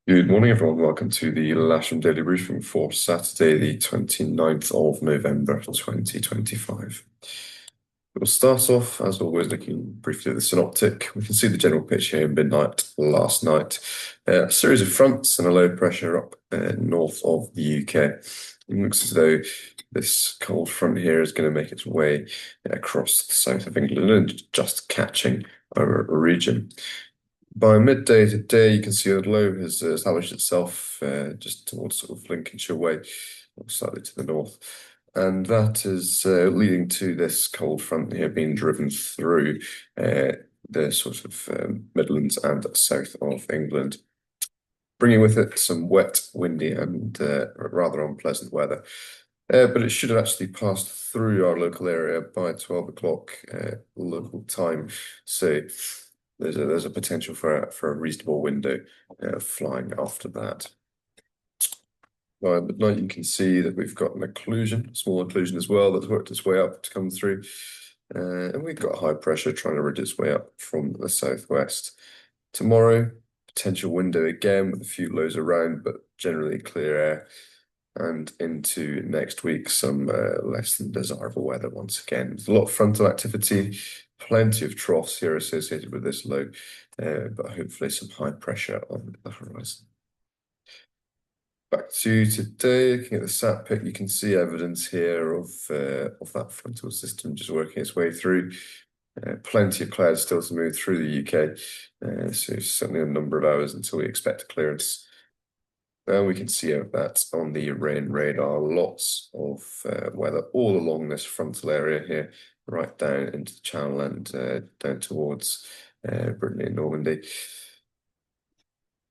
Good morning, everyone. Welcome to the Lasham Daily Briefing for Saturday, the 29th of November, 2025. We'll start off, as always, looking briefly at the synoptic. We can see the general pitch here in midnight last night. A series of fronts and a low pressure up north of the UK. It looks as though this cold front here is going to make its way across the south of England and just catching our region. By midday today, you can see the low has established itself just towards sort of Lincolnshire way, or slightly to the north. And that is leading to this cold front here being driven through the sort of Midlands and south of England, bringing with it some wet, windy, and rather unpleasant weather. But it should have actually passed through our local area by 12 o'clock local time. So there's a potential for a reasonable window flying after that. By midnight, you can see that we've got an occlusion, a small occlusion as well, that's worked its way up to come through. And we've got high pressure trying to rid its way up from the southwest. Tomorrow, potential window again with a few lows around, but generally clear air. And into next week, some less than desirable weather once again. There's a lot of frontal activity, plenty of troughs here associated with this low, but hopefully some high pressure on the horizon. Back to today, looking at the sat pic, you can see evidence here of that frontal system just working its way through. Plenty of clouds still to move through the UK, so certainly a number of hours until we expect a clearance. And we can see that on the rain radar, lots of weather all along this frontal area here, right down into the Channel and down towards Brittany and Normandy.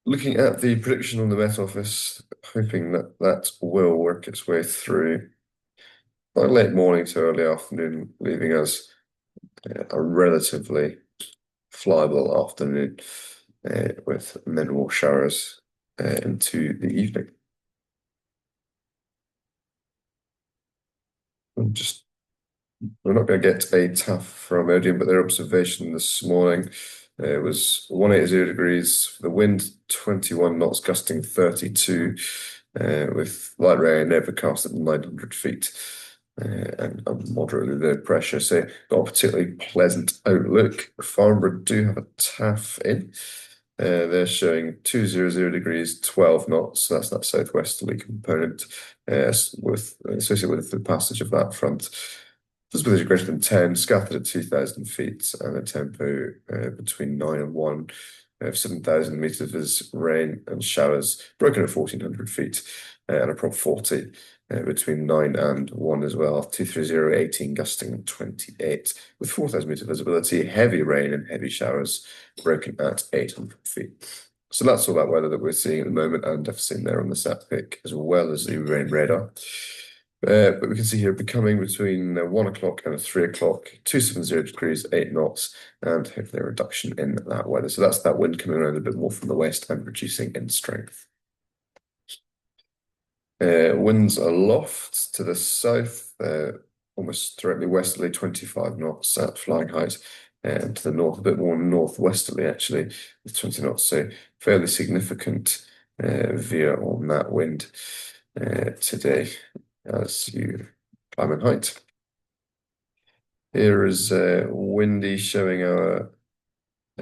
Looking at the prediction on the Met Office, hoping that that will work its way through by late morning to early afternoon, leaving us a relatively flyable afternoon with minimal showers into the evening. We're not going to get a TAF from Odium, but their observation this morning was 180 degrees, the wind 21 knots, gusting 32, with light rain overcast at 900 feet. And a moderately low pressure. So not a particularly pleasant outlook. Farnborough do have a TAF in. They're showing 200 degrees, 12 knots. So that's that southwesterly component associated with the passage of that front. Visibility greater than 10, scattered at 2,000 feet, and a tempo between 9 and 1. 7,000 meters of rain and showers, broken at 1,400 feet, and a prop 40 between 9 and 1 as well. 230, 18, gusting 28, with 4,000 meter visibility, heavy rain and heavy showers, broken at 800 feet. So that's all that weather that we're seeing at the moment, and I've seen there on the sat pic, as well as the rain radar. But we can see here becoming between 1 o'clock and 3 o'clock, 270 degrees, 8 knots, and hopefully a reduction in that weather. So that's that wind coming around a bit more from the west and reducing in strength. Winds aloft to the south, almost directly westerly, 25 knots at flying height, and to the north, a bit more northwesterly actually, with 20 knots. So fairly significant veer on that wind today as you climb in height. Here is windy showing our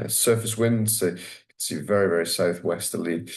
surface wind. So you can see very, very southwesterly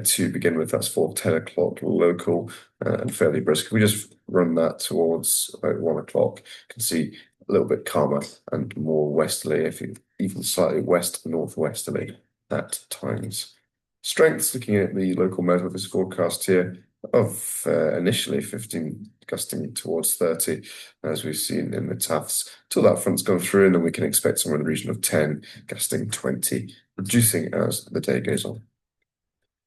to begin with. That's for 10 o'clock local and fairly brisk. If we just run that towards about 1 o'clock, you can see a little bit calmer and more westerly, if you, even slightly west northwesterly at times. Strengths, looking at the local Met Office forecast here, of initially 15 gusting towards 30, as we've seen in the TAFs, till that front's gone through, and then we can expect somewhere in the region of 10, gusting 20, reducing as the day goes on.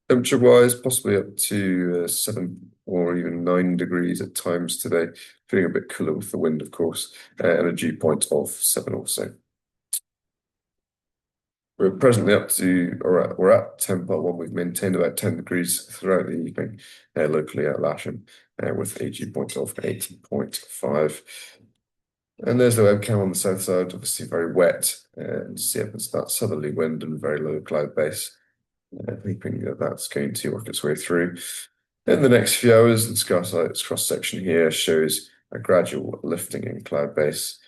Temperature-wise, possibly up to 7 or even 9 degrees at times today, feeling a bit cooler with the wind, of course, and a dew point of 7 or so. We're presently up to, or we're at 10.1. We've maintained about 10 degrees throughout the evening locally at Lasham with a dew point of 8.5. And there's the webcam on the south side, obviously very wet, and see up it's that southerly wind and very low cloud base. hoping that that's going to work its way through. In the next few hours, the Skysight's cross-section here shows a gradual lifting in cloud base,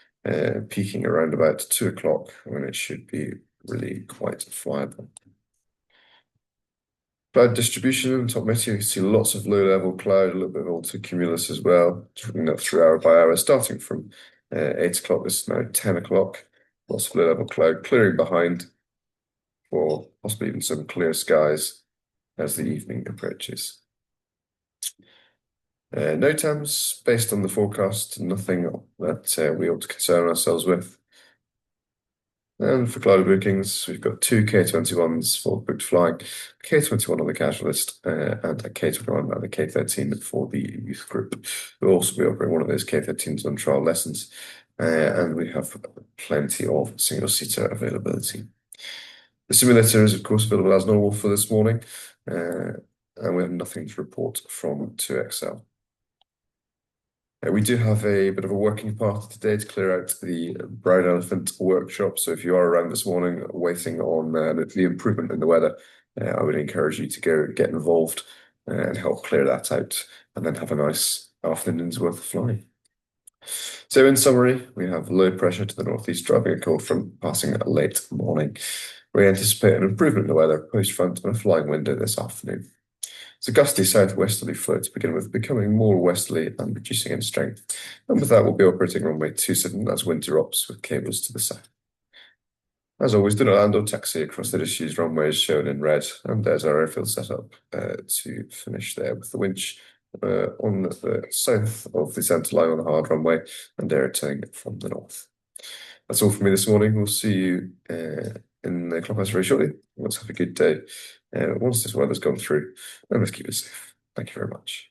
peaking around about 2 o'clock when it should be really quite flyable. Cloud distribution in the top menu, you can see lots of low-level cloud, a little bit of altocumulus as well, looking that through hour by hour, starting from 8 o'clock, this is now 10 o'clock. Lots of low-level cloud clearing behind for possibly even some clear skies as the evening approaches. No TAMS based on the forecast, nothing that we ought to concern ourselves with. And for cloud bookings, we've got two K21s for booked flying, K21 on the casual list, and a K21 and a K13 for the youth group. We'll also be offering one of those K13s on trial lessons, and we have plenty of single-seater availability. The simulator is, of course, available as normal for this morning, and we have nothing to report from 2XL. We do have a bit of a working party today to clear out the brown elephant workshop. So if you are around this morning waiting on the improvement in the weather, I would encourage you to go get involved and help clear that out and then have a nice afternoon's worth of flying. So in summary, we have low pressure to the northeast driving a cold front passing at a late morning. We anticipate an improvement in the weather post front and a flying window this afternoon. It's a gusty southwesterly flow to begin with, becoming more westerly and reducing in strength. And with that, we'll be operating runway 27 as winter ops with cables to the south. As always, do not land or taxi across the disused runways shown in red, and there's our airfield setup to finish there with the winch on the south of the centre line on the hard runway and air from the north. That's all from me this morning. We'll see you in the clubhouse very shortly. Let's have a good day once this weather's gone through, and let's keep it safe. Thank you very much.